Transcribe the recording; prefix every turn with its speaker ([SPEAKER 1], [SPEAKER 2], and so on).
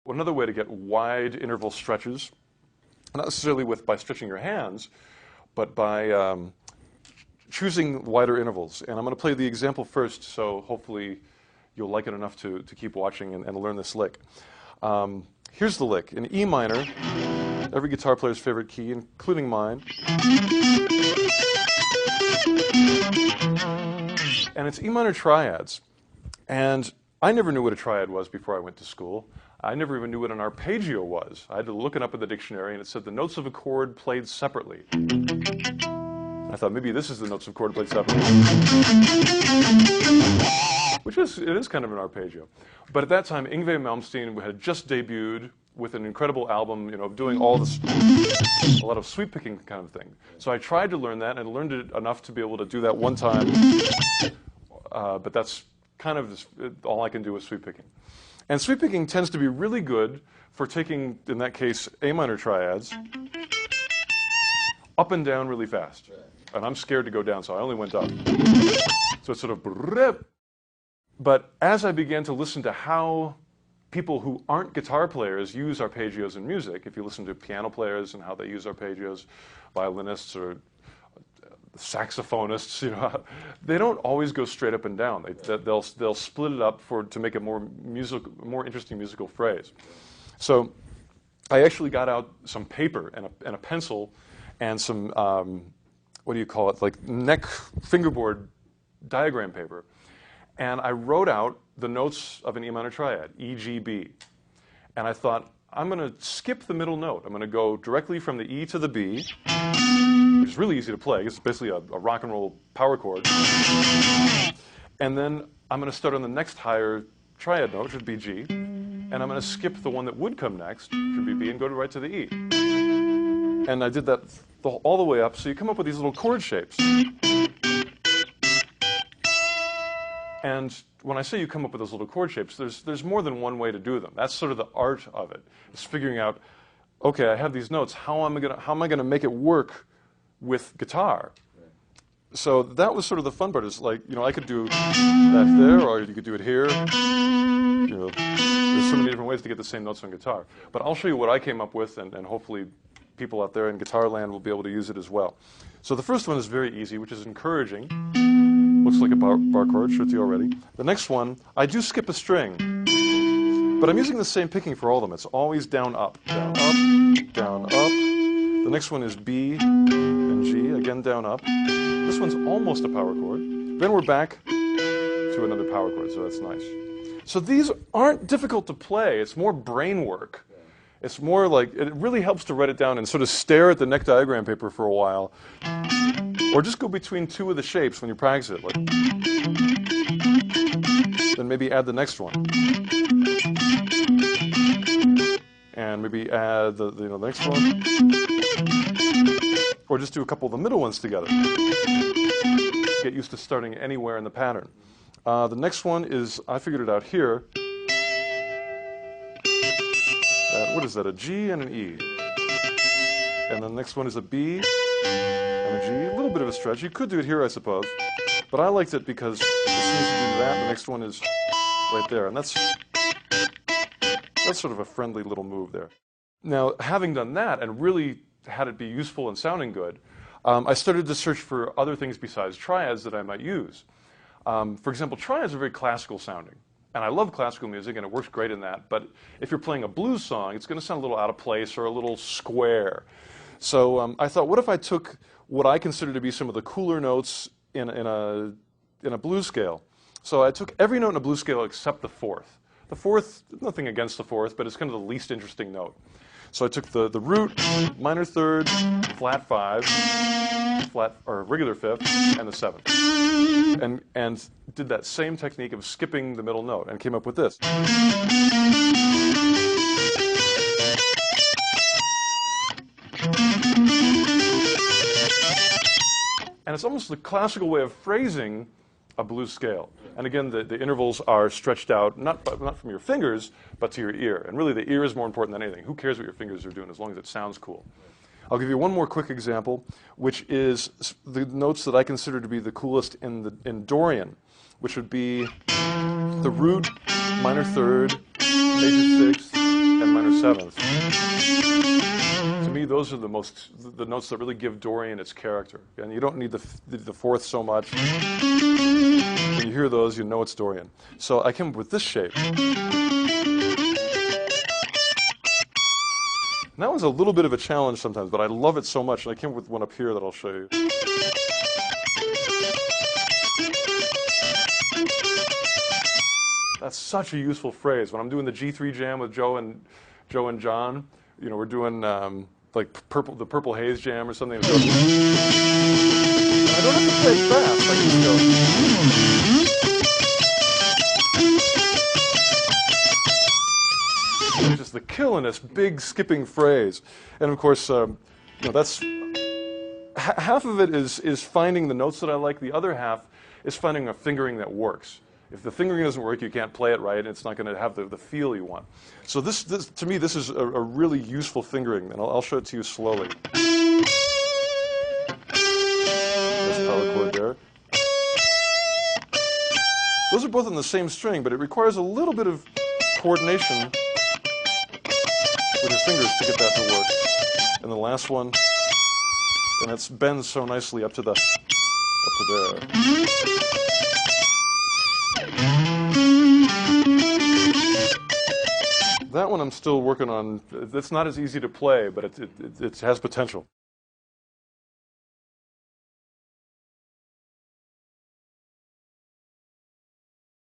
[SPEAKER 1] Another way to get wide interval stretches, not necessarily by stretching your hands, but by choosing wider intervals. And I'm going to play the example first, so hopefully you'll like it enough to keep watching and learn this lick. Here's the lick. In E minor, every guitar player's favorite key, including mine. And it's E minor triads. And I never knew what a triad was before I went to school. I never even knew what an arpeggio was. I had to look it up in the dictionary, and it said the notes of a chord played separately. I thought maybe this is the notes of a chord played separately. Which it is kind of an arpeggio. But at that time, Yngwie Malmsteen had just debuted with an incredible album, doing all this, a lot of sweep picking kind of thing. So I tried to learn that, and learned it enough to be able to do that one time. But that's kind of all I can do with sweep picking. And sweep picking tends to be really good for taking, in that case, A minor triads, up and down really fast. And I'm scared to go down, so I only went up. So it's sort of, but as I began to listen to how people who aren't guitar players use arpeggios in music, if you listen to piano players and how they use arpeggios, violinists or saxophonists, they don't always go straight up and down. They'll split it up to make a more interesting musical phrase. So I actually got out some paper and a pencil and some what do you call it, like neck fingerboard diagram paper, and I wrote out the notes of an E minor triad, E, G, B, and I thought, I'm going to skip the middle note. I'm going to go directly from the E to the B, which is really easy to play. It's basically a rock and roll power chord. And then I'm going to start on the next higher triad note, which would be G, and I'm going to skip the one that would come next, which would be B, and go right to the E. And I did that all the way up, so you come up with these little chord shapes. And when I say you come up with those little chord shapes, there's more than one way to do them. That's sort of the art of it. It's figuring out, okay, I have these notes. How am I gonna make it work with guitar? So that was sort of the fun part. Is like, I could do that there, or you could do it here. There's so many different ways to get the same notes on guitar. But I'll show you what I came up with, and hopefully people out there in guitar land will be able to use it as well. So the first one is very easy, which is encouraging. Looks like a bar chord, showed to you already. The next one, I do skip a string, but I'm using the same picking for all of them. It's always down, up, down, up, down, up. The next one is B and G, again down, up. This one's almost a power chord. Then we're back to another power chord, so that's nice. So these aren't difficult to play. It's more brain work. It's more like, it really helps to write it down and sort of stare at the neck diagram paper for a while. Or just go between two of the shapes when you practice it. Like, then maybe add the next one. And maybe add the next one. Or just do a couple of the middle ones together. Get used to starting anywhere in the pattern. The next one is, I figured it out here. What is that, a G and an E? And the next one is a B and a G. A little bit of a stretch. You could do it here, I suppose. But I liked it because as soon as you do that, the next one is right there. And that's sort of a friendly little move there. Now, having done that and really had it be useful and sounding good, I started to search for other things besides triads that I might use. For example, triads are very classical sounding. And I love classical music, and it works great in that. But if you're playing a blues song, it's going to sound a little out of place or a little square. So I thought, what if I took what I consider to be some of the cooler notes in a blues scale? So I took every note in a blues scale except the fourth. The fourth, nothing against the fourth, but it's kind of the least interesting note. So I took the root, minor third, flat five, flat or regular fifth, and the seventh, and did that same technique of skipping the middle note, and came up with this. And it's almost the classical way of phrasing a blues scale. And again, the intervals are stretched out, not from your fingers, but to your ear. And really, the ear is more important than anything. Who cares what your fingers are doing as long as it sounds cool? I'll give you one more quick example, which is the notes that I consider to be the coolest in Dorian, which would be the root, minor third, major sixth, and 7th. To me, those are the notes that really give Dorian its character. And you don't need the 4th so much. When you hear those, you know it's Dorian. So I came up with this shape. And that one's a little bit of a challenge sometimes, but I love it so much. And I came up with one up here that I'll show you. That's such a useful phrase. When I'm doing the G3 jam with Joe and John, you know, we're doing like the Purple Haze jam or something. I don't have to play it fast. I can just go. It's just the killinest, big skipping phrase. And of course, you know, that's half of it is finding the notes that I like. The other half is finding a fingering that works. If the fingering doesn't work, you can't play it right, and it's not going to have the feel you want. So this to me, this is a really useful fingering, and I'll show it to you slowly. This power chord there. Those are both on the same string, but it requires a little bit of coordination with your fingers to get that to work. And the last one, and it bends so nicely up to there. That one I'm still working on. It's not as easy to play, but it has potential.